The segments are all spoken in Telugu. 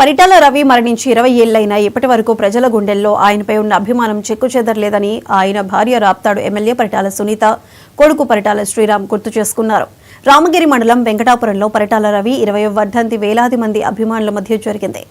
పరిటాల రవి మరణించి 20 ఏళ్లైనా ఇప్పటి వరకు ప్రజల గుండెల్లో ఆయనపై ఉన్న అభిమానం చెక్కుచెదరలేదని ఆయన భార్య రాప్తాడు ఎమ్మెల్యే పరిటాల సునీత, కొడుకు పరిటాల శ్రీరామ్ గుర్తు చేసుకున్నారు. రామగిరి మండలం వెంకటాపురంలో పరిటాల రవి 20వ వర్ధంతి వేలాది మంది అభిమానుల మధ్య జరిగింది.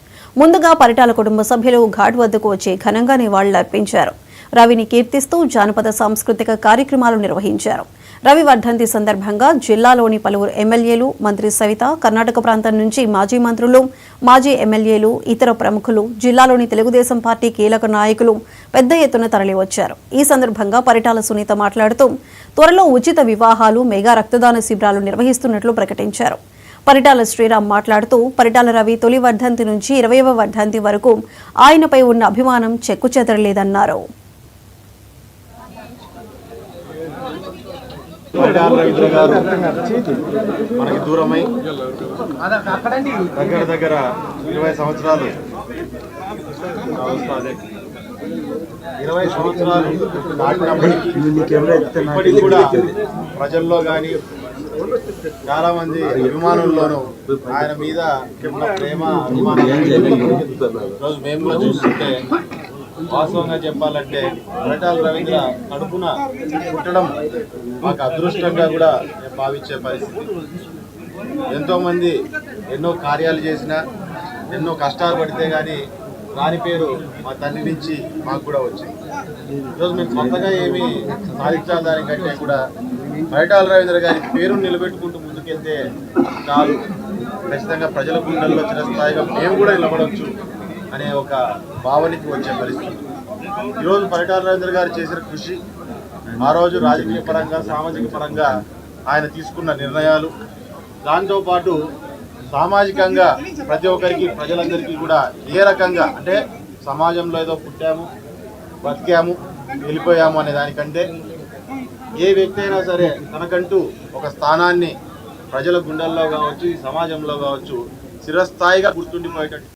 ముందుగా పరిటాల కుటుంబ సభ్యులు ఘాట్ వద్దకు వచ్చి ఘనంగా నివాళులర్పించారు. రవిని కీర్తిస్తూ జానపద సాంస్కృతిక కార్యక్రమాలు నిర్వహించారు. రవి వర్ధంతి సందర్భంగా జిల్లాలోని పలువురు ఎమ్మెల్యేలు, మంత్రి సవిత, కర్ణాటక ప్రాంతం నుంచి మాజీ మంత్రులు, మాజీ ఎమ్మెల్యేలు, ఇతర ప్రముఖులు, జిల్లాలోని తెలుగుదేశం పార్టీ కీలక నాయకులు పెద్ద ఎత్తున తరలివచ్చారు. ఈ సందర్భంగా పరిటాల సునీత మాట్లాడుతూ త్వరలో ఉచిత వివాహాలు, మెగా రక్తదాన శిబిరాలు నిర్వహిస్తున్నట్లు ప్రకటించారు. పరిటాల శ్రీరామ్ మాట్లాడుతూ పరిటాల రవి తొలి వర్ధంతి నుంచి 20వ వర్ధంతి వరకు ఆయనపై ఉన్న అభిమానం చెక్కుచెదరలేదన్నారు. పరిటాల రవీంద్ర గారు మనకి దూరమై దగ్గర 20 సంవత్సరాలు 20 సంవత్సరాలు దాటినప్పటికీ ఇప్పటికి కూడా ప్రజల్లో కానీ చాలా మంది అభిమానుల్లోనూ ఆయన మీద ఉన్న ప్రేమ అభిమానం రోజు మేము కూడా చూస్తుంటే వాస్తవంగా చెప్పాలంటే పరిటాల రవీంద్ర కడుపున పుట్టడం మాకు అదృష్టంగా కూడా భావించే పరిస్థితి. ఎంతోమంది ఎన్నో కార్యాలు చేసినా, ఎన్నో కష్టాలు పడితే కానీ రాని పేరు మా తండ్రి నుంచి మాకు కూడా వచ్చింది. ఈరోజు మేము కొత్తగా ఏమి సాధించాదానికంటే కూడా పరిటాల రవీంద్ర గారి పేరును నిలబెట్టుకుంటూ ముందుకెళ్తే చాలు, ఖచ్చితంగా ప్రజల గుండెల్లో చిరస్థాయిగా మేము కూడా నిలబడవచ్చు అనే ఒక భావనకి వచ్చే పరిస్థితి. ఈరోజు పరిటాల రవీంద్ర గారు చేసిన కృషి, ఆ రోజు రాజకీయ పరంగా, సామాజిక పరంగా ఆయన తీసుకున్న నిర్ణయాలు, దాంతోపాటు సామాజికంగా ప్రతి ఒక్కరికి, ప్రజలందరికీ కూడా ఏ రకంగా అంటే సమాజంలో ఏదో పుట్టాము, బతికాము, వెళ్ళిపోయాము అనే దానికంటే ఏ వ్యక్తి అయినా సరే తనకంటూ ఒక స్థానాన్ని ప్రజల గుండెల్లో కావచ్చు, ఈ సమాజంలో కావచ్చు చిరస్థాయిగా గుర్తుండిపోయేటట్టు